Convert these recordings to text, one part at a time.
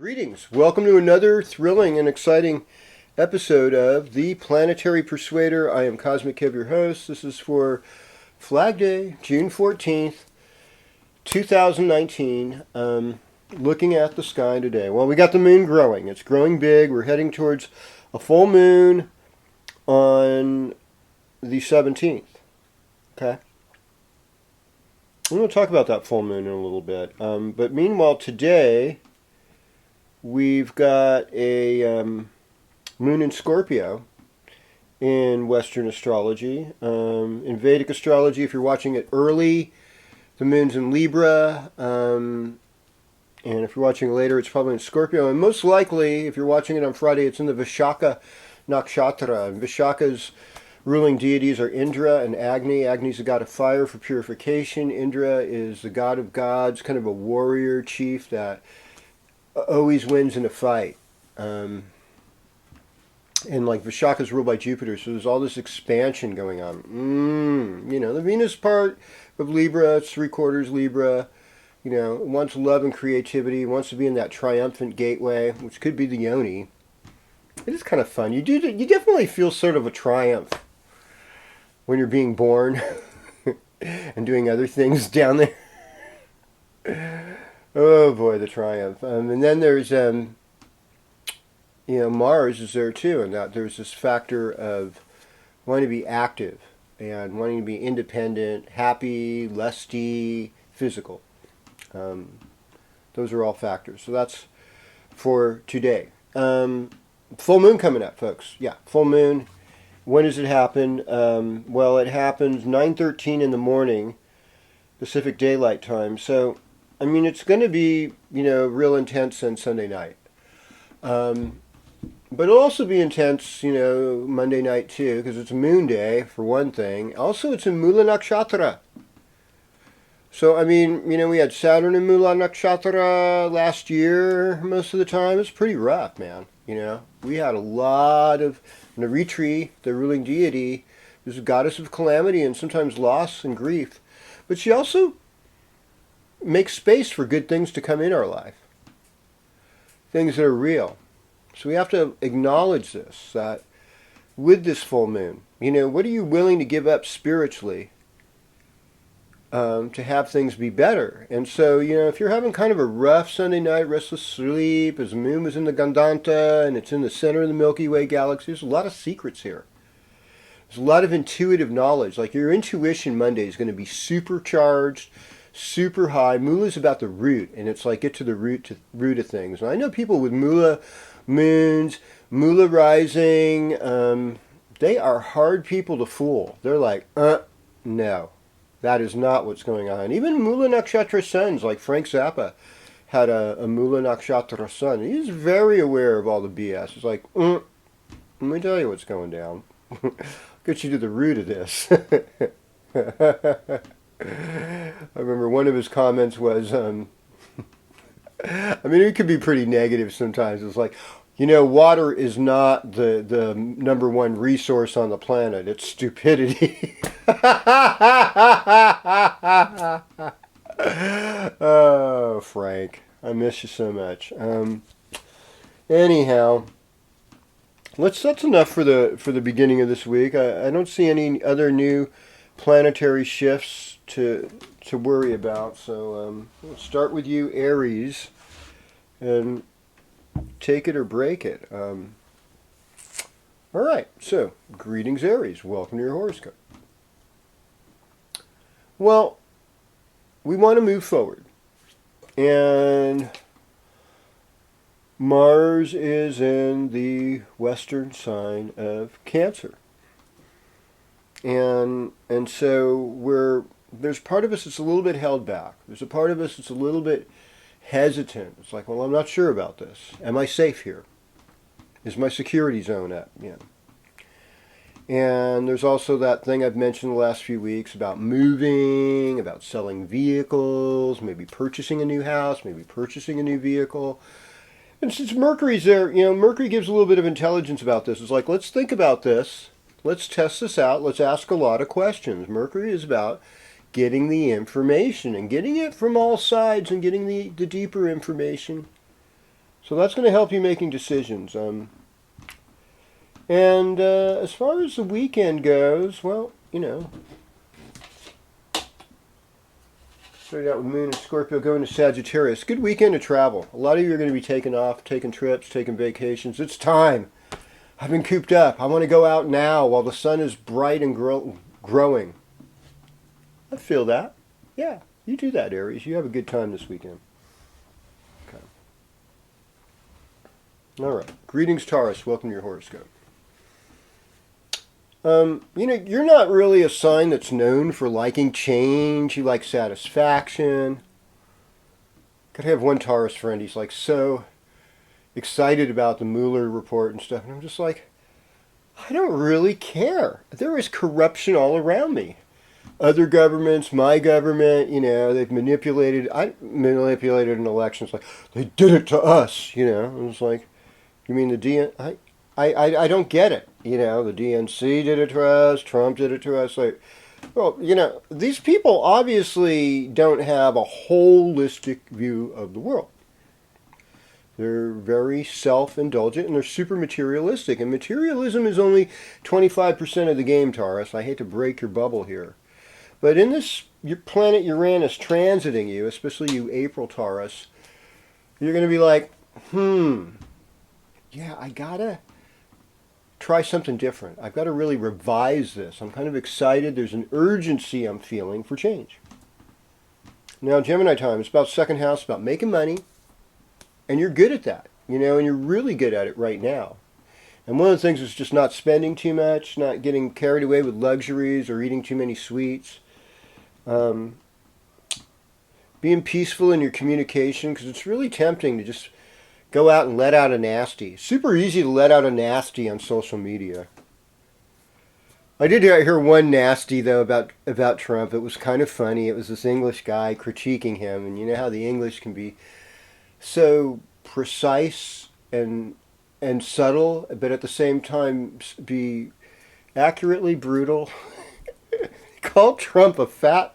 Greetings. Welcome to another thrilling and exciting episode of the Planetary Persuader. I am KozMcKev, your host. This is for Flag Day, June 14th, 2019. Looking at the sky today. Well, we got the moon growing. It's growing big. We're heading towards a full moon on the 17th. Okay? I'm going to talk about that full moon in a little bit. But meanwhile, today we've got a moon in Scorpio in Western astrology. In Vedic astrology, if you're watching it early, the moon's in Libra. And if you're watching it later, it's probably in Scorpio. And most likely, if you're watching it on Friday, it's in the Vishaka nakshatra. And Vishaka's ruling deities are Indra and Agni. Agni's the god of fire for purification. Indra is the god of gods, kind of a warrior chief that always wins in a fight. And like Vishaka's ruled by Jupiter, so there's all this expansion going on. The Venus part of Libra, it's 3/4 Libra. It wants love and creativity, wants to be in that triumphant gateway, which could be the yoni. It is kind of fun. You definitely feel sort of a triumph when you're being born and doing other things down there. Oh boy, the triumph. And then there's, Mars is there too, and that there's this factor of wanting to be active and wanting to be independent, happy, lusty, physical. Those are all factors. So that's for today. Full moon coming up, folks. Yeah, full moon. When does it happen? Well, it happens 9:13 in the morning, Pacific Daylight Time. So, it's going to be, real intense on Sunday night. But it'll also be intense, Monday night too, because it's Moon Day, for one thing. Also, it's in Mula Nakshatra. So, we had Saturn in Mula Nakshatra last year most of the time. It's pretty rough, man. We had a lot of Navritri, the ruling deity, is a goddess of calamity and sometimes loss and grief. But she also makes space for good things to come in our life. Things that are real. So we have to acknowledge this, that with this full moon, what are you willing to give up spiritually to have things be better? And so, if you're having kind of a rough Sunday night, restless sleep, as the moon was in the Gandanta and it's in the center of the Milky Way galaxy, there's a lot of secrets here. There's a lot of intuitive knowledge. Like your intuition Monday is going to be supercharged, super high. Mula is about the root, and it's like get to the root of things. And I know people with Mula moons, Mula rising, they are hard people to fool. They're like, no. That is not what's going on. Even Mula Nakshatra suns, like Frank Zappa, had a Mula Nakshatra sun. He's very aware of all the BS. It's like, let me tell you what's going down. Get you to the root of this. I remember one of his comments was, it could be pretty negative sometimes. It's like, water is not the number one resource on the planet. It's stupidity. Oh, Frank, I miss you so much. Anyhow, that's enough for the beginning of this week. I don't see any other new planetary shifts to worry about. So we'll start with you, Aries, and take it or break it. All right, so greetings, Aries. Welcome to your horoscope. Well, we want to move forward. And Mars is in the western sign of Cancer. And so there's part of us that's a little bit held back. There's a part of us that's a little bit hesitant. It's like, well, I'm not sure about this. Am I safe here? Is my security zone up? And there's also that thing I've mentioned the last few weeks about moving, about selling vehicles, maybe purchasing a new house, maybe purchasing a new vehicle. And since Mercury's there, Mercury gives a little bit of intelligence about this. It's like, let's think about this. Let's test this out. Let's ask a lot of questions. Mercury is about getting the information and getting it from all sides and getting the deeper information So that's going to help you making decisions. And as far as the weekend goes, well, you know, started out with Moon and Scorpio going to Sagittarius. Good weekend to travel. A lot of you are going to be taking off, taking trips, taking vacations. It's time. I've been cooped up. I want to go out now while the sun is bright and growing. I feel that. Yeah, you do that, Aries. You have a good time this weekend. Okay. All right. Greetings, Taurus. Welcome to your horoscope. You know, you're not really a sign that's known for liking change. You like satisfaction. Could have one Taurus friend. He's like so excited about the Mueller report and stuff. And I'm just like, I don't really care. There is corruption all around me. Other governments, my government, you know, they've manipulated. I manipulated an election. It's like, they did it to us, you know. And it's like, you mean the DN? I don't get it. You know, the DNC did it to us. Trump did it to us. Like, well, you know, these people obviously don't have a holistic view of the world. They're very self-indulgent and they're super materialistic. And materialism is only 25% of the game, Taurus. I hate to break your bubble here. But in this your planet Uranus transiting you, especially you April Taurus, you're going to be like, yeah, I gotta try something different. I've got to really revise this. I'm kind of excited. There's an urgency I'm feeling for change. Now, Gemini time, it's about second house, about making money. And you're good at that, you know, and you're really good at it right now. And one of the things is just not spending too much, not getting carried away with luxuries or eating too many sweets. Being peaceful in your communication, because it's really tempting to just go out and let out a nasty. Super easy to let out a nasty on social media. I did hear one nasty, though, about Trump. It was kind of funny. It was this English guy critiquing him, and you know how the English can be so precise and subtle, but at the same time be accurately brutal. He called Trump a fat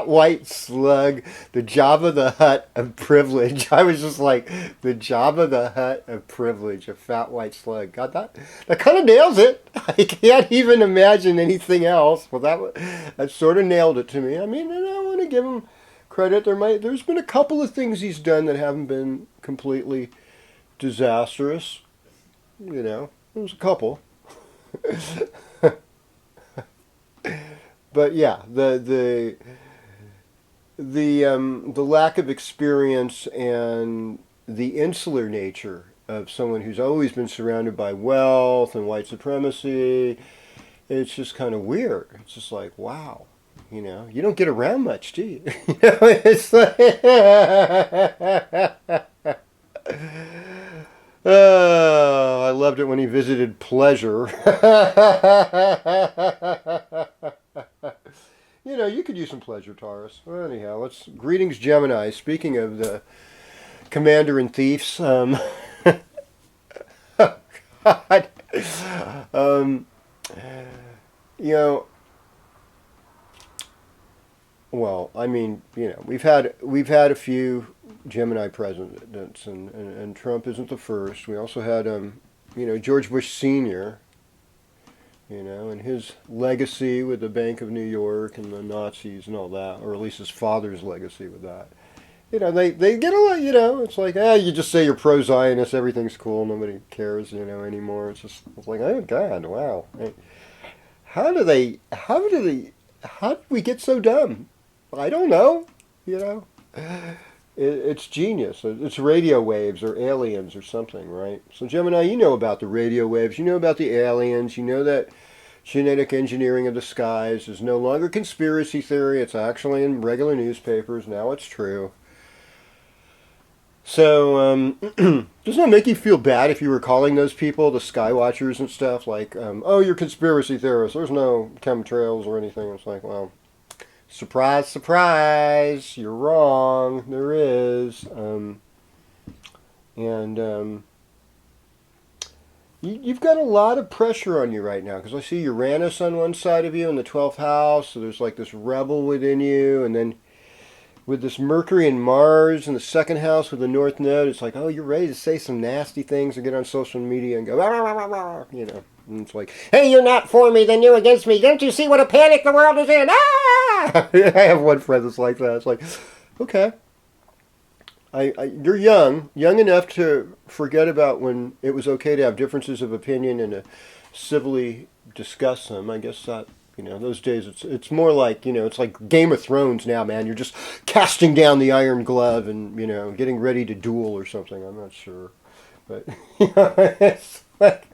white slug, the Jabba the Hutt of privilege. I was just like, the Jabba the Hutt of privilege, a fat white slug. God, that kind of nails it. I can't even imagine anything else. Well, that sort of nailed it to me. I mean, and I want to give him credit. There's been a couple of things he's done that haven't been completely disastrous. You know, there's a couple. But yeah, the lack of experience and the insular nature of someone who's always been surrounded by wealth and white supremacy, it's just kind of weird. It's just like, wow. You know, you don't get around much, do you? You know, it's like, oh, I loved it when he visited Pleasure. You know, you could use some pleasure, Taurus. Well, anyhow, greetings, Gemini. Speaking of the commander and thieves, oh, God. You know. Well, I mean, you know, we've had a few Gemini presidents, and Trump isn't the first. We also had, you know, George Bush Sr., you know, and his legacy with the Bank of New York and the Nazis and all that, or at least his father's legacy with that. You know, they get a lot, you know, it's like, you just say you're pro-Zionist, everything's cool, nobody cares, you know, anymore. It's like, oh, God, wow. How did we get so dumb? I don't know, you know. It's genius. It's radio waves or aliens or something, right? So Gemini, you know about the radio waves. You know about the aliens. You know that genetic engineering of the skies is no longer conspiracy theory. It's actually in regular newspapers. Now it's true. So doesn't it make you feel bad if you were calling those people the sky watchers and stuff? Like, oh, you're conspiracy theorists. There's no chemtrails or anything. It's like, well... Surprise, surprise, you're wrong, there is. You've got a lot of pressure on you right now, because I see Uranus on one side of you in the 12th house, so there's like this rebel within you, and then with this Mercury and Mars in the second house with the North Node, it's like, oh, you're ready to say some nasty things or get on social media and go, rah, rah, rah, rah, you know. And it's like, hey, you're not for me, then you're against me. Don't you see what a panic the world is in? Ah! I have one friend that's like that. It's like, okay. You're young enough to forget about when it was okay to have differences of opinion and to civilly discuss them. I guess that, those days it's more like, it's like Game of Thrones now, man. You're just casting down the iron glove and, getting ready to duel or something. I'm not sure. But, it's like,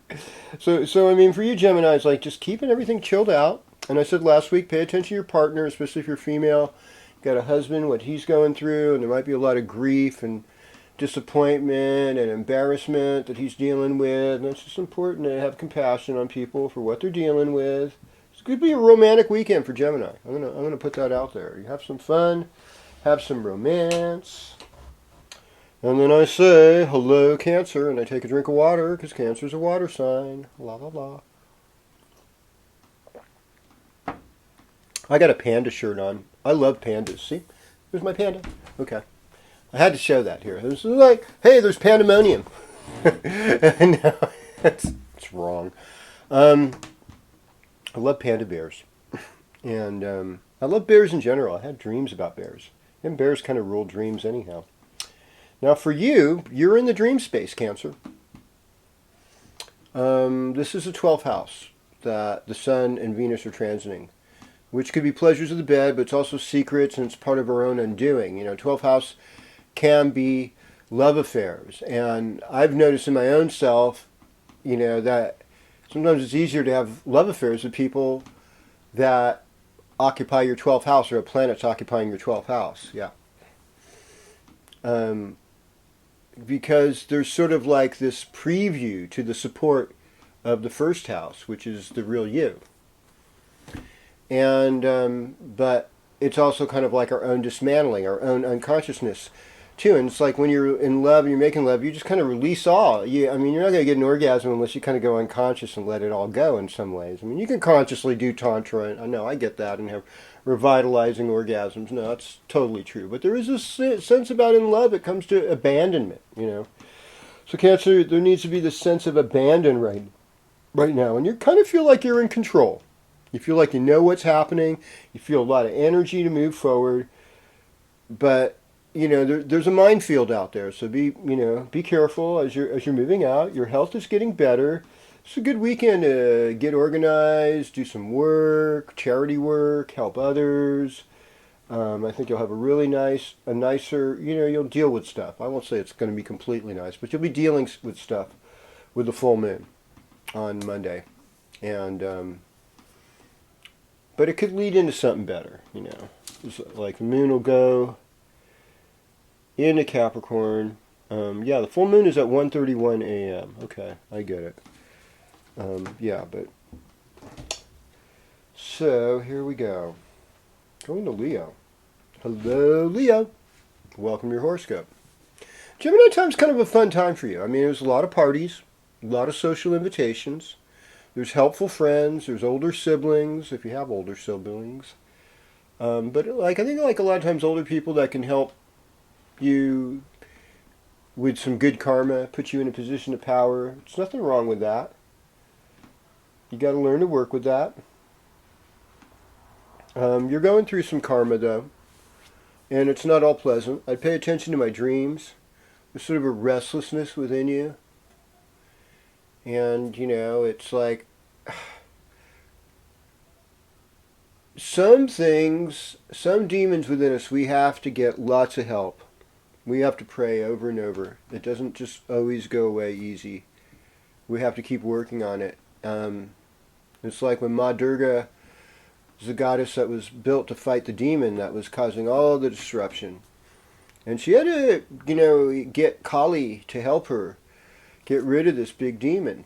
so I mean, for you Gemini, it's like just keeping everything chilled out. And I said last week, pay attention to your partner, especially if you're female. Got a husband, what he's going through, and there might be a lot of grief and disappointment and embarrassment that he's dealing with. And it's just important to have compassion on people for what they're dealing with. It's going to be a romantic weekend for Gemini. I'm gonna put that out there. You have some fun, have some romance. And then I say, hello, Cancer, and I take a drink of water, because Cancer's a water sign. La, la, la. I got a panda shirt on. I love pandas. See? There's my panda. Okay. I had to show that here. It was like, hey, there's pandemonium. No, it's wrong. I love panda bears. And I love bears in general. I had dreams about bears. And bears kind of rule dreams anyhow. Now for you, you're in the dream space, Cancer. This is the 12th house that the Sun and Venus are transiting, which could be pleasures of the bed, but it's also secrets and it's part of our own undoing. 12th house can be love affairs. And I've noticed in my own self, that sometimes it's easier to have love affairs with people that occupy your 12th house or have planets occupying your 12th house. Yeah. Because there's sort of like this preview to the support of the first house, which is the real you. And but it's also kind of like our own dismantling, our own unconsciousness too. And it's like when you're in love and you're making love, you just kind of release all. You're not going to get an orgasm unless you kind of go unconscious and let it all go in some ways. I mean, you can consciously do tantra, and I know I get that, and have revitalizing orgasms. No, that's totally true. But there is a sense about in love, it comes to abandonment, So Cancer, there needs to be this sense of abandon right now. And you kind of feel like you're in control. You feel like you know what's happening. You feel a lot of energy to move forward. But, there's a minefield out there. So be careful as you're moving out. Your health is getting better. It's a good weekend to get organized, do some work, charity work, help others. I think you'll have a nicer, you'll deal with stuff. I won't say it's going to be completely nice, but you'll be dealing with stuff with the full moon on Monday. And, but it could lead into something better, It's like the moon will go into Capricorn. The full moon is at 1:31 a.m. Okay, I get it. But so here we go. Going to Leo. Hello, Leo. Welcome to your horoscope. Gemini time's kind of a fun time for you. I mean, there's a lot of parties, a lot of social invitations. There's helpful friends. There's older siblings, if you have older siblings. But I think a lot of times older people that can help you with some good karma, put you in a position of power. There's nothing wrong with that. You got to learn to work with that. You're going through some karma, though, and it's not all pleasant. I'd pay attention to my dreams. There's sort of a restlessness within you. And, it's like some demons within us, we have to get lots of help. We have to pray over and over. It doesn't just always go away easy. We have to keep working on it. It's like when Ma Durga was a goddess that was built to fight the demon that was causing all the disruption. And she had to, get Kali to help her get rid of this big demon.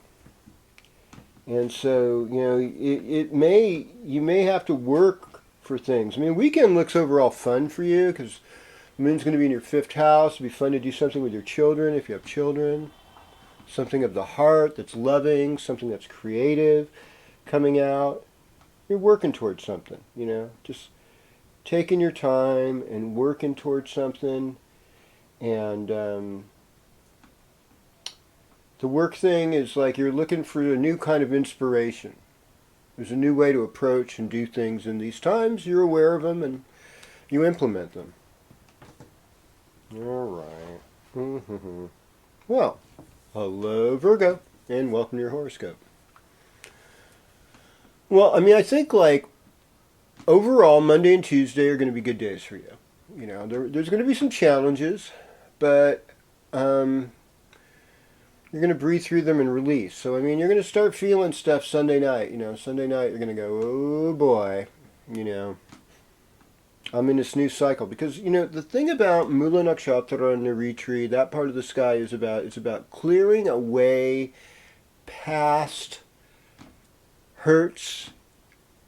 And so, you may have to work for things. I mean, weekend looks overall fun for you because the moon's going to be in your 5th house. It'll be fun to do something with your children if you have children. Something of the heart that's loving, something that's creative coming out. You're working towards something, just taking your time and working towards something. And the work thing is like you're looking for a new kind of inspiration. There's a new way to approach and do things in these times. You're aware of them and you implement them. All right. Well, hello Virgo, and welcome to your horoscope. Well, I mean, I think like overall Monday and Tuesday are going to be good days for you. You know, there's going to be some challenges, but you're going to breathe through them and release. So, I mean, you're going to start feeling stuff Sunday night. You know, Sunday night you're going to go, oh boy, you know, I'm in this new cycle. Because, you know, the thing about Mula Nakshatra and Naritri, that part of the sky is about clearing away past hurts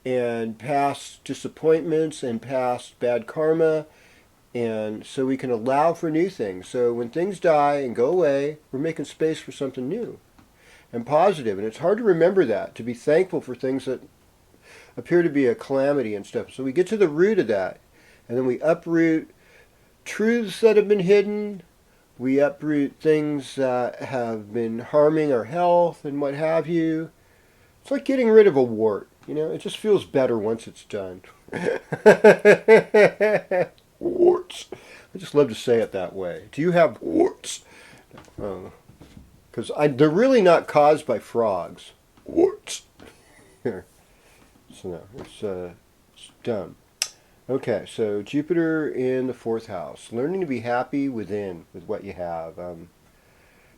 and past disappointments and past bad karma, and so we can allow for new things. So when things die and go away, we're making space for something new and positive. And it's hard to remember that, to be thankful for things that appear to be a calamity and stuff. So we get to the root of that, and then we uproot truths that have been hidden. We uproot things that have been harming our health and what have you. It's like getting rid of a wart. You know, it just feels better once it's done. Warts. I just love to say it that way. Do you have warts? Because they're really not caused by frogs. Warts. Here. So no, it's done. Okay, so Jupiter in the 4th house. Learning to be happy within with what you have.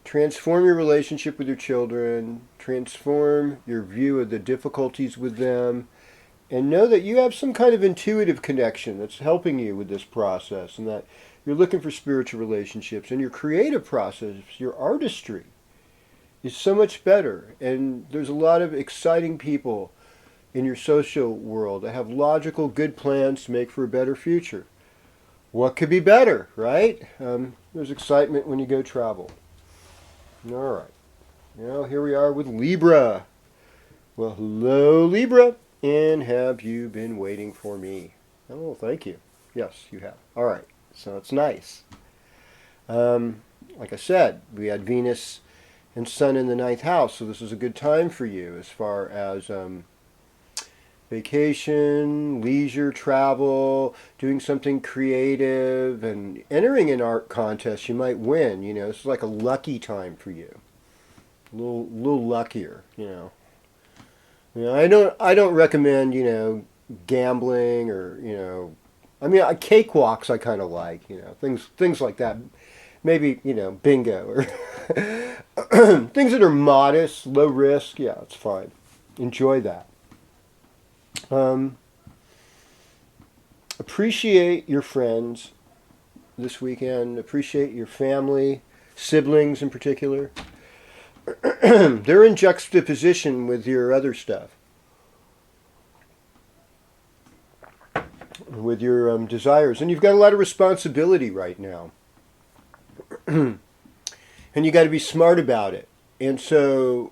Transform your relationship with your children. Transform your view of the difficulties with them. And know that you have some kind of intuitive connection that's helping you with this process, and that you're looking for spiritual relationships. And your creative process, your artistry, is so much better. And there's a lot of exciting people in your social world that have logical, good plans to make for a better future. What could be better, right? There's excitement when you go travel. All right. Now here we are with Libra. Well, hello, Libra. And have you been waiting for me? Oh, thank you. Yes, you have. All right. So it's nice. Like I said, we had Venus and Sun in the 9th house, so this is a good time for you as far as vacation, leisure, travel, doing something creative, and entering an art contest you might win. You know, this is like a lucky time for you. A little luckier, you know. You know, I don't recommend, you know, gambling or, you know, I mean, cakewalks I kind of like, you know, things like that. Maybe, you know, bingo or things that are modest, low risk. Yeah, it's fine. Enjoy that. Appreciate your friends this weekend. Appreciate your family, siblings in particular. They're in juxtaposition with your other stuff, with your desires, and you've got a lot of responsibility right now, and you got to be smart about it. And so,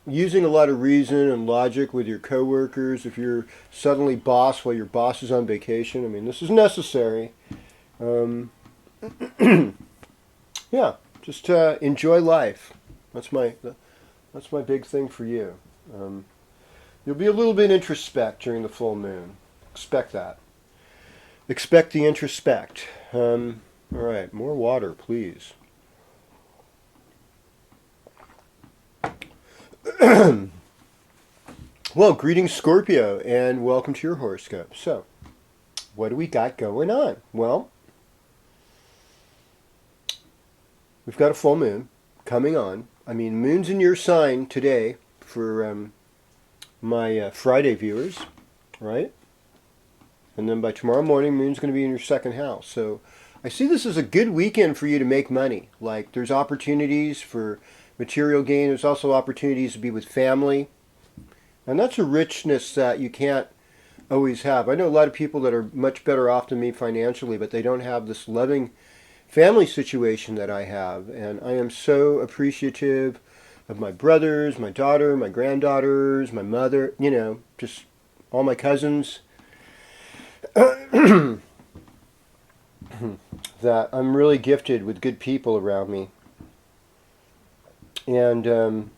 using a lot of reason and logic with your coworkers, if you're suddenly boss while your boss is on vacation, I mean, this is necessary. Yeah, just enjoy life. That's my big thing for you. You'll be a little bit introspect during the full moon. Expect that. Expect the introspect. All right, more water, please. Well, greetings Scorpio, and welcome to your horoscope. So, what do we got going on? Well, we've got a full moon coming on. I mean, moon's in your sign today for my Friday viewers, right? And then by tomorrow morning, moon's going to be in your 2nd house. So I see this as a good weekend for you to make money. Like, there's opportunities for material gain. There's also opportunities to be with family. And that's a richness that you can't always have. I know a lot of people that are much better off than me financially, but they don't have this loving family situation that I have. And I am so appreciative of my brothers, my daughter, my granddaughters, my mother, you know, just all my cousins. that I'm really gifted with good people around me. And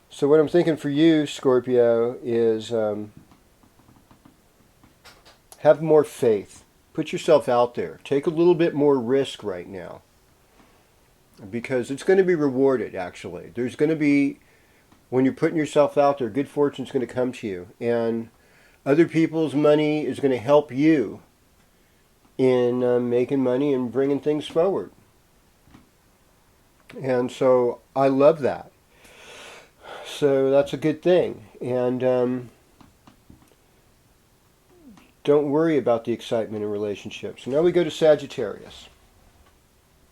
so what I'm thinking for you, Scorpio, is have more faith. Put yourself out there. Take a little bit more risk right now. Because it's going to be rewarded, actually. There's going to be, when you're putting yourself out there, good fortune's going to come to you. And other people's money is going to help you in making money and bringing things forward. And so I love that. So that's a good thing. And don't worry about the excitement in relationships. Now we go to Sagittarius.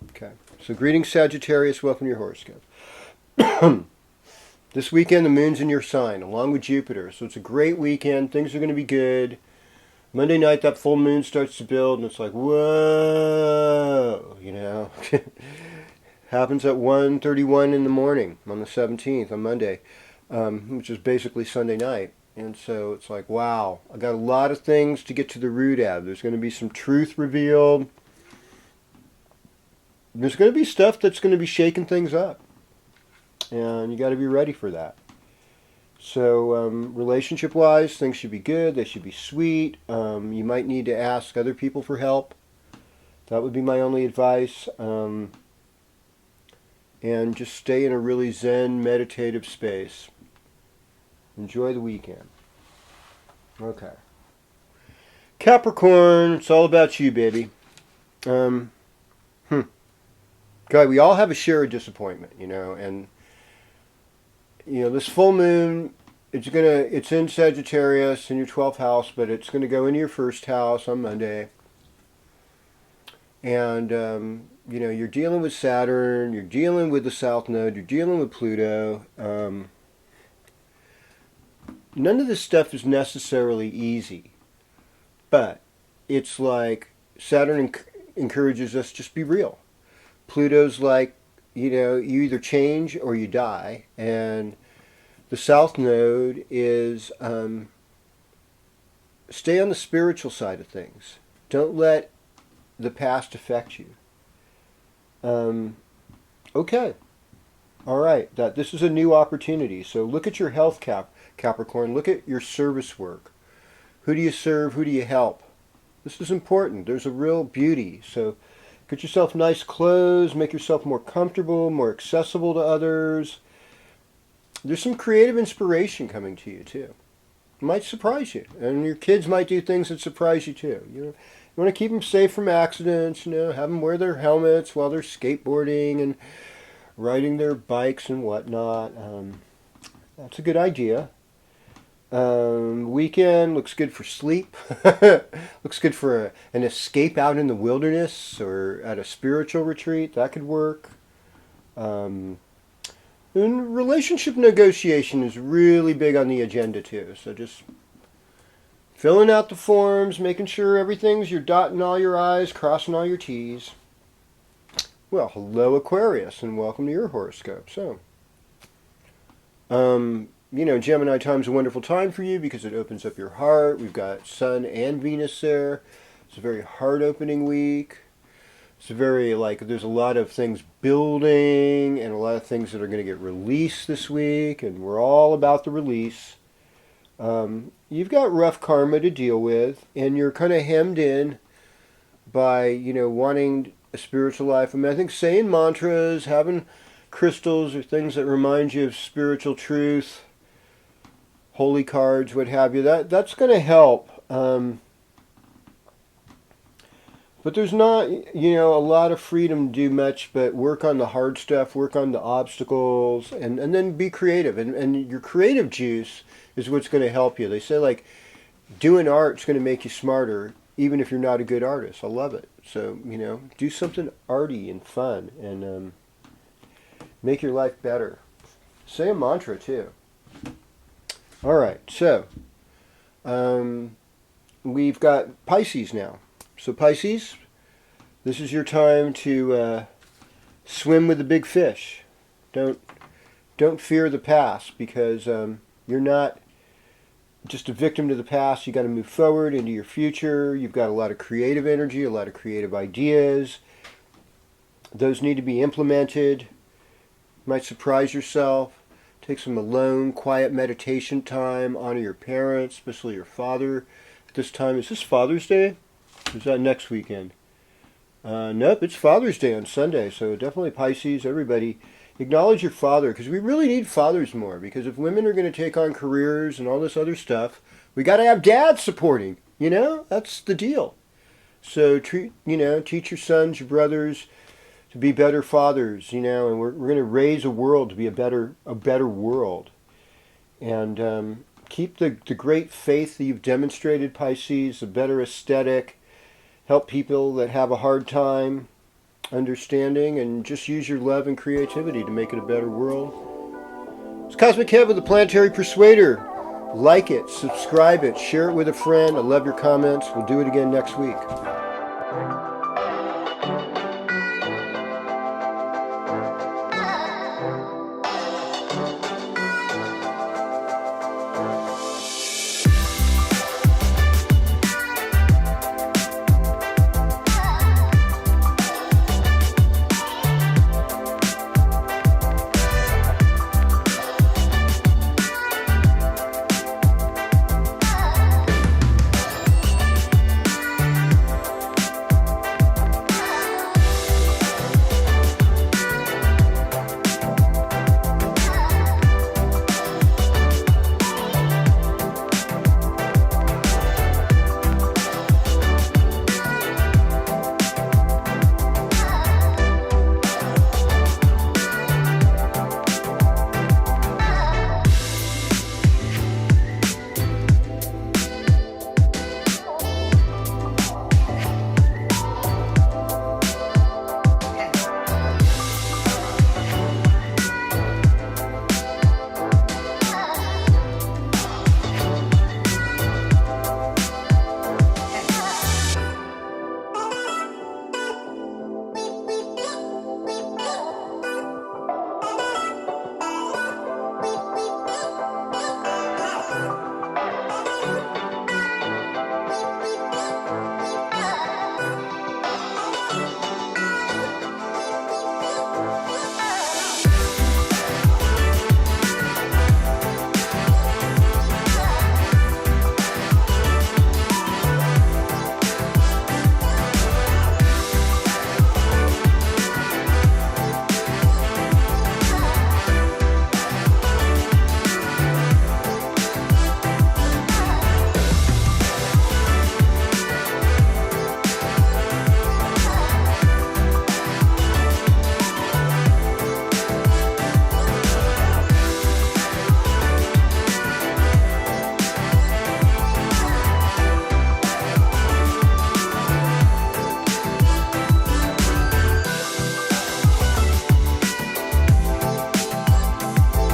Okay. So greetings, Sagittarius. Welcome to your horoscope. This weekend, the moon's in your sign, along with Jupiter. So it's a great weekend. Things are going to be good. Monday night, that full moon starts to build, and it's like, whoa, you know. Happens at 1:31 in the morning on the 17th, on Monday, which is basically Sunday night. And so it's like, wow, I got a lot of things to get to the root of. There's going to be some truth revealed. There's going to be stuff that's going to be shaking things up. And you got to be ready for that. So relationship-wise, things should be good. They should be sweet. You might need to ask other people for help. That would be my only advice. And just stay in a really zen, meditative space. Enjoy the weekend. Okay. Capricorn, it's all about you, baby. God, we all have a share of disappointment, you know, and you know, this full moon, it's in Sagittarius in your 12th house, but it's going to go into your first house on Monday. And, you know, you're dealing with Saturn, you're dealing with the South Node, you're dealing with Pluto. None of this stuff is necessarily easy, but it's like Saturn encourages us just be real. Pluto's like, you know, you either change or you die. And the South Node is stay on the spiritual side of things. Don't let the past affect you. Okay. All right. This is a new opportunity. So look at your health, Capricorn. Look at your service work. Who do you serve? Who do you help? This is important. There's a real beauty. So get yourself nice clothes, make yourself more comfortable, more accessible to others. There's some creative inspiration coming to you, too. It might surprise you. And your kids might do things that surprise you, too. You know, you want to keep them safe from accidents, you know, have them wear their helmets while they're skateboarding and riding their bikes and whatnot. That's a good idea. Weekend looks good for sleep. Looks good for an escape out in the wilderness or at a spiritual retreat. That could work. And relationship negotiation is really big on the agenda too. So just filling out the forms, making sure you're dotting all your I's, crossing all your T's. Well, hello Aquarius, and welcome to your horoscope. So, you know, Gemini time's a wonderful time for you because it opens up your heart. We've got Sun and Venus there. It's a very heart-opening week. It's there's a lot of things building and a lot of things that are going to get released this week, and we're all about the release. You've got rough karma to deal with, and you're kind of hemmed in by, you know, wanting a spiritual life. I mean, I think saying mantras, having crystals or things that remind you of spiritual truth, holy cards, what have you, that's going to help. But there's not, you know, a lot of freedom to do much but work on the hard stuff, work on the obstacles, and then be creative. And your creative juice is what's going to help you. They say, like, doing art's going to make you smarter, even if you're not a good artist. I love it. So, you know, do something arty and fun and make your life better. Say a mantra, too. All right, so we've got Pisces now. So Pisces, this is your time to swim with the big fish. Don't fear the past because you're not just a victim to the past. You got to move forward into your future. You've got a lot of creative energy, a lot of creative ideas. Those need to be implemented. You might surprise yourself. Take some alone, quiet meditation time. Honor your parents, especially your father. At this time, is this Father's Day? Or is that next weekend? Nope, it's Father's Day on Sunday. So definitely Pisces, everybody. Acknowledge your father, because we really need fathers more. Because if women are going to take on careers and all this other stuff, we got to have dads supporting. You know, that's the deal. So teach your sons, your brothers, to be better fathers. You know, and we're going to raise a world to be a better world. And keep the great faith that you've demonstrated, Pisces, a better aesthetic. Help people that have a hard time understanding, and just use your love and creativity to make it a better world. It's KozMcKev with the Planetary Persuader. Like it, subscribe it, share it with a friend. I love your comments. We'll do it again next week.